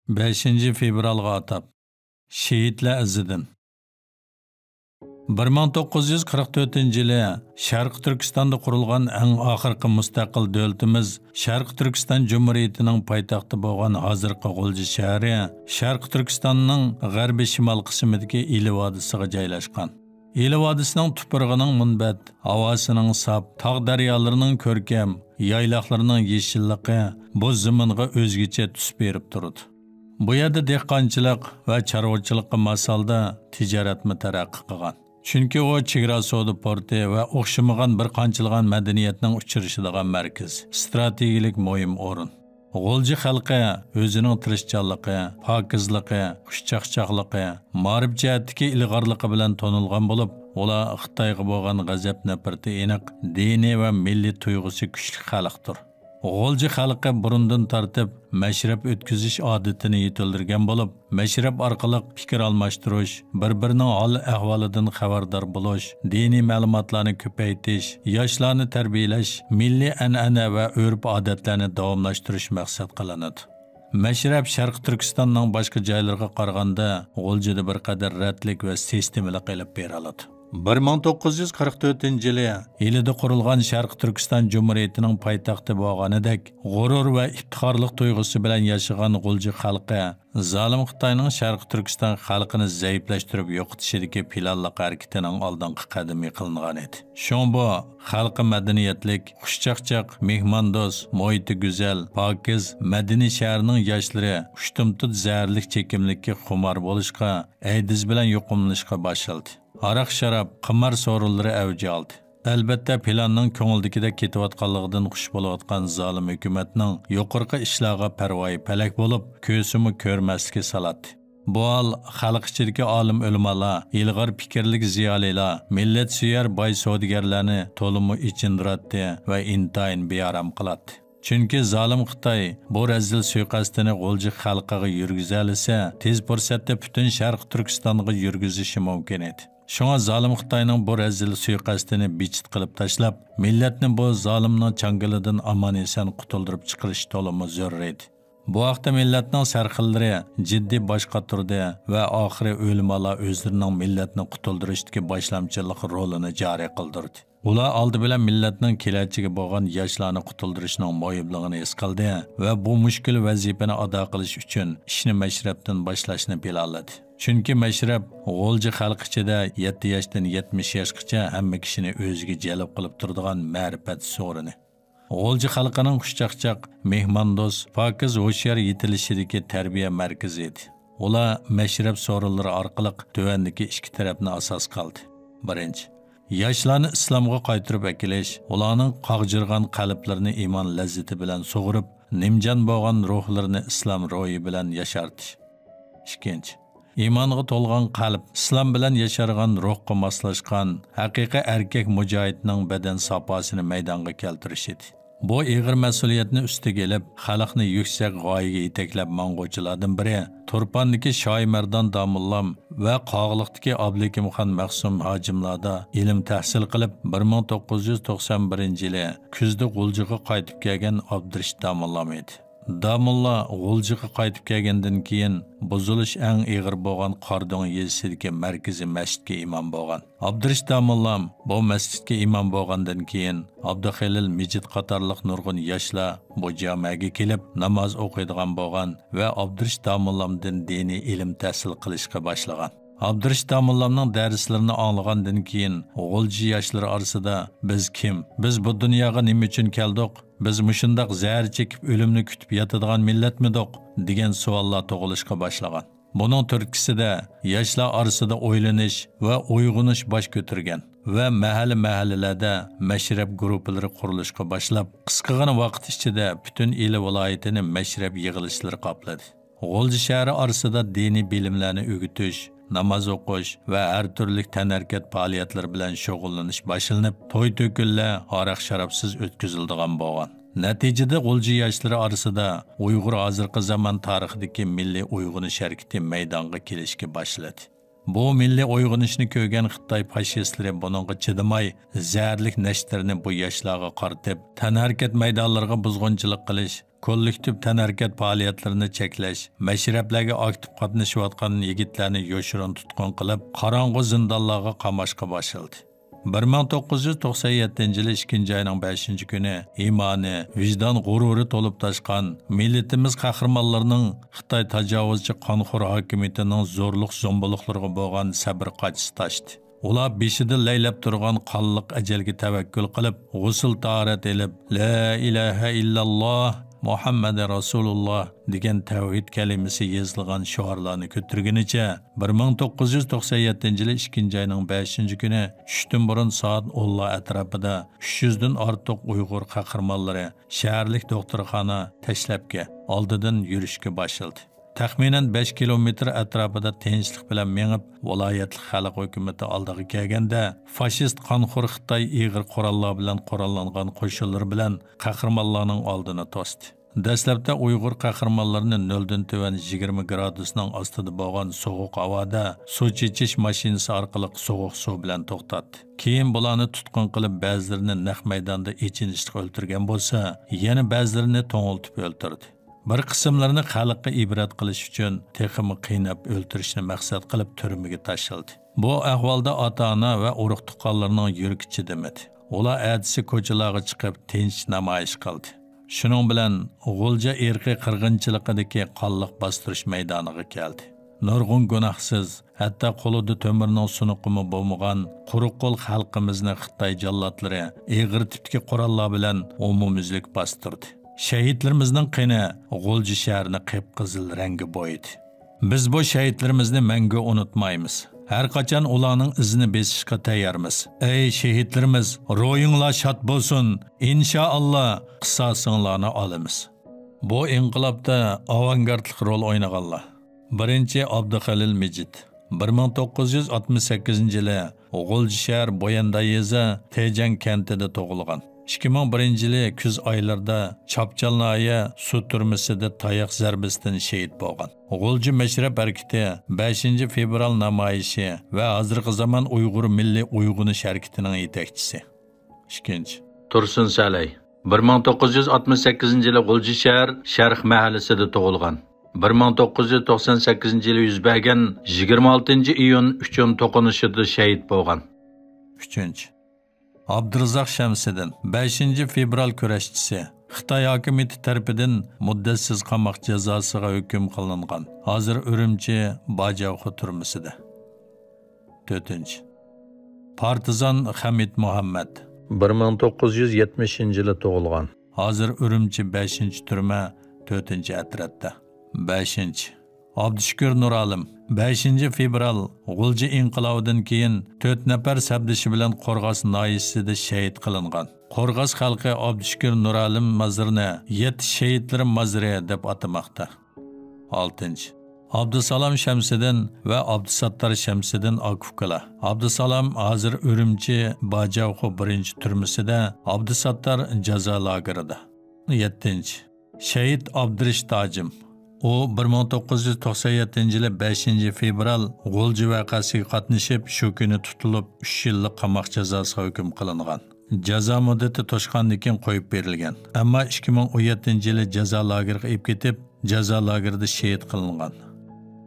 5 fevralga atab Şehitler izidan 1944-yili Sharq Turkistonda qurilgan eng oxirgi mustaqil davlatimiz Sharq Turkiston Jumhuriyatining poytaxti bo'lgan hozirgi G'ulji shahri Sharq Turkistonning g'arbiy shimol qismidagi Ili vodiysiga joylashgan. Ili vodiysining tuprog'ining munbat, havosining saf, tog' daryolarining ko'rkam, yayloqlarining yeshilligi bu zaminga o'zgacha tus berib turdi. Bu yerda dehqonchilik va chorvachilikqa masalda tijoratmi taraqqiy qilgan. Chunki u chegara savdo porti va o'xshamagan bir qanchilgan madaniyatning uchrashadigan markaz, strategik muhim o'rin. G'ulji xalqi o'zining tirishchanligi, pokizligi, xushchaqchaqligi, ma'rif jihatdagi ilg'orligi bilan tonilgan bo'lib, ular Xitoyga bo'lgan g'azab nafrati aniq, diniy va milliy tuyg'usi kuchli xalqdir. G'ulji xalqi burundan tortib mashrab o'tkazish odatini yetildirgan bo'lib, mashrab orqali fikr almashtirish, bir-birining hol ahvolidan xabardor bo'lish, diniy ma'lumotlarni ko'paytirish, yoshlarni tarbiyalash, milliy an'ana va urf-odatlarni davomlashtirish maqsad qilinadi. Mashrab Sharq Turkistonning boshqa joylariga qaraganda G'uljida bir qadar ratlik va sistemali qilib beriladi. 1944-yili Ilida qurilgan Sharq Turkiston Jumhuriyatining poytaxti bo'lganidek, g'urur va iftixorlik tuyg'usi bilan yashagan G'ulji xalqi zolim Xitoyning Sharq Turkiston xalqini zaiflashtirib yo'qotishidagi planli harakatining oldingi qadami qilingan edi. Shunga bu xalqi madaniyatlik, xushchaqchaq, mehmondo'st, muhiti go'zal, pokiz, madaniy shaharning yoshlari xushtumtut zararlik chekimlikka xumor bo'lishga, aydiz bilan yuqumlanishga boshladi. Aroq sharab, qimor so'rinlari avj oldi. Albatta planning ko'ngildagidek ketayotganligidan xush bo'layotgan zolim hukumatning yuqorqi ishlarga parvoyi palak bo'lib, ko'simi ko'rmaslikka saladi. Bu hol xalq ichidagi olim ulamolar, ilg'or fikrlik ziyolilar, millat suyar boy savdogarlarni to'limi ichindiratdi va intayin bearam qiladi. Chunki zolim Xitoy bu razil suiqasdini G'ulji xalqiga yurgizalisa, tez fursatda butun Sharq Turkistonga yurgizishi mumkin edi. Şuna zalim Xitoyning bu razil suiqasdini bichit qilib tashlab, millatni bu zolimning changilidan amon-eson qutuldirib chiqarish to'limi zarur edi. Bu vaqtda millatning sarxillari jiddiy bosh qotirdi va oxiri o'limalar o'zlarining millatni qutuldirishdagi boshlamchilik rolini joriy qildirdi. Ular oldi bilan millatning kelajagi bo'lgan yoshlarni qutuldirishning muhimligini his qildi va bu mushkul vazifani ado qilish uchun ishni mashrabdan boshlashni planladi. Chunki mashrab G'ulji xalq ichida 7 yoshdan 70 yoshgacha hamma kishini o'ziga jalb qilib turadigan ma'rifat so'rini. G'ulji xalqining xushchaqchaq, mehmondo'st, pokiz ho'shyor yetilishidagi tarbiya markazi edi. Ular mashrab so'rinlari orqali tuvandagi ikki tarafni asos qildi. Birinchi, yoshlarni islomga qaytarib akilish, ularning qog'jirgan qalblarini iymon lazzati bilan sug'urib, nimjon bo'lgan ruhlarini islom ro'yi bilan yashartish. Ikkinchi, İmanğa to'lgan qalb, islom bilan yashargan ruhga moslashgan haqiqiy erkak mujohidning badan safosini maydonga keltirish edi. Bu ig'ir mas'uliyatni ustiga olib, xalqni yuksak g'oyaga yetaklab mang'uvchilardan biri Turpondagi Shoimardon Domullam va Qog'liqdagi Ablikimxon Maqsum hojimlarda ilm tahsil qilib 1991-yili kuzda G'uljiga qaytib kelgan Abdurish Domullam edi. Damulla G'uljiga qaytib kelgandan keyin buzilish eng ig'ir bo'lgan Qordon yezisidagi markaziy masjidga imom bo'lgan. Abdurish Damullam bu masjidga imom bo'lgandan keyin Abduxalil Mijid qatorliq nurg'un yoshlar bu jamoaga kelib namoz o'qiydigan bo'lgan va Abdurish Damullamdan diniy ilm tahsil qilishga boshlagan. Abdurish Damullamning darslarini anglagandan keyin G'ulji yoshlari orasida biz kim? Biz bu dunyoga nima uchun keldik? Biz mushundaq zahar chekib o'limni kutib yotadigan millatmidik degan savollar tug'ilishga boshlagan. Buning turtkisida yoshlar orasida o'ylanish va uyg'unish bosh ko'targan va mahallalarda mashrab guruhlari qurilishga boshlab, qisqagina vaqt ichida butun Ili viloyatini mashrab yig'ilishlari qopladi. G'ulji shahri orasida diniy bilimlarni o'rgatish, namoz o'qish va har turli tanharkat faoliyatlari bilan shug'ullanish boshlanib, to'y-to'kinlar aroq sharobsiz o'tkaziladigan bo'lgan. Natijada G'ulji yoshlari orasida Uyg'ur hozirgi zamon tarixidagi milliy uyg'unish harakati maydonga kelishga boshladi. Bu milliy uyg'unishni ko'rgan Xitoy fashistlari buningga chidamay, zaharlik nashrlarni bu yoshlarga qaratib, tanharkat maydonlariga buzg'unchilik qilish kollektiv tanharkat faoliyatlarini cheklash, mashrablarga aktiv qatnashayotgan yigitlarni yoshirin tutqun qilib, qorong'u zindonlarga qamashga boshladi. 1997 yil 2 ayning 5 kuni imoni, vijdon g'ururi to'lib toshgan millatimiz qahramonlarining Xitoy tajovuzchi qonxo'r hokimiyatining zo'rliq zo'mbuliqlariga bo'lgan sabr qochisi toshdi. Ular beshida laylab turgan qonliq ajalga tavakkul qilib, g'usl tahorat elib, la ilaha illalloh Muhammad Rasululloh degan tavhid kalimasi yozilgan shiorlarni ko'targanicha 1997 yil 2 ayning 5 kuni tushdan burun soat 10 atrofida 300 dan ortiq Uyg'ur qahramonlari shaharlik doktorxona tashlabga oldidan yurishga boshladi. Taxminan 5 kilometr atrofida tinchlik bilan mengib, viloyatlik xalq hukumati oldiga kelganda, fashist qonxo'r Xitoy ig'ir qurollar bilan qurollangan qo'shinlar bilan qahramonlarning oldini to'sdi. Dastlabda Uyg'ur qahramonlarini 0 dan tuvan 20 gradusning ostida bo'lgan sovuq havoda suv chechish mashinasi orqali sovuq suv bilan to'xtatdi. Keyin bularni tutqun qilib, ba'zilarini naq maydonda ichinishda o'ltirgan bo'lsa, yana ba'zilarini to'ng'iltib o'ltirdi. Bir qismlarini xalqqa ibrat qilish uchun texmi qiynab o'ltirishni maqsad qilib turmaga tashildi. Bu ahvolda ota-ona va urug' tuqqanlarning yuragi chidamadi. Ular adisi ko'chalarga chiqib tinch namoyish qildi. Shuning bilan G'ulja irqiy qirg'inchiligidagi qonliq bostirish maydoniga keldi. Nurg'un gunohsiz, hatto qo'lida to'mirning sunuqimi bo'lmagan quruq qo'l xalqimizni Xitoy jallotlari ig'ir tipdagi qurollar bilan umumyuzlik bostirdi. Şehitlerimizden qini G'ulji shahrini qip-qizil rangi bo'ydi. Biz bu shehitlarimizni mangu unutmaymiz. Her qachon ularning izini besishga tayyormiz. Ey shehitlarimiz, ruhinglar shod bo'lsin. İnşallah qisosinglarni olamiz. Bu inqilobda avangardlik rol o'ynaganlar. Birinchi Abduxalil Mijit 1968 yili G'ulji shahar Boyanda yeza Tejan kentida tug'ilgan. 2001 yili kuz oylarida Chapchalnoya suv turmisida tayoq zarbasidan shahid bo'lgan. G'ulji mashrab harakati 5 fevral namoyishi va hozirgi zamon Uyg'ur milliy uyg'unish harakatining yetakchisi. 2. Tursun Salay 1968 yili G'ulji shahar Sharq mahallasida tug'ilgan. 1998 yili yuz bergan 26 iyun 3 to'qinishida shahid bo'lgan. 3. Abdurazaq Shamsiddin 5 fevral kurashchisi. Xitoy hokimiyati tarafidan muddatsiz qamoq jazosiga hukm qilingan. Hozir Urumchi Bajavxo turmisida. 4. Partizan Hamid Muhammad 1970 yili tug'ilgan. Hozir Urumchi 5 turma 4 atrofda. 5. Abdushukur Nuralim 5 fevral G'ulji inqilobidan keyin 4 nafar sabdishi bilan Qo'rg'os noyisida shahid qilingan. Qo'rg'os xalqi Abdushukur Nuralim mazrini 7 shahidlar mazri deb atamoqda. 6. Abdusalom Shamsiddin va Abdusattar Shamsiddin Akufkala. Abdusalom hozir Urumchi Bajavxo 1-turmisida, Abdusattar jazo lagerida. 7. Shahid Abdurish Tojim. O 1997 yili 5 fevral G'ulji voqeasiga qatnashib, shu kuni tutilib 3 yillik qamoq jazosiga hukm qilingan. Jazo muddati to'shqandan keyin qo'yib berilgan. Ammo 2017 yili jazo lageriga olib ketib, jazo lagerida shahid qilingan.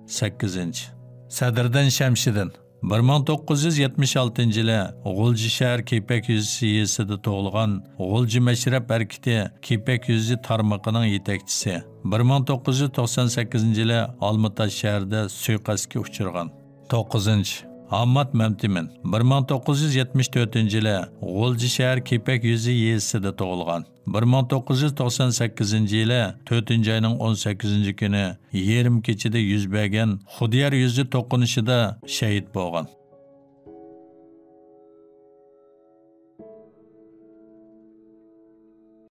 8. Sadriddin Shamsiddin 1976 yili G'ulji shahar Kepak Yuzi yezisida tug'ilgan. G'ulji mashrab harakati Kepak Yuzi tarmoqining yetakchisi. 1998 yili Olmutash shahrida suiqasdga uchirgan. 9. Ahmad Mamtimin 1974 yili G'ulji shahar Kepak Yuzi yezisida tug'ilgan. 1998 yili 4 ayning 18 kuni yarim kechida yuz bergan Xudiyar yuzi to'qinishida shahid bo'lgan.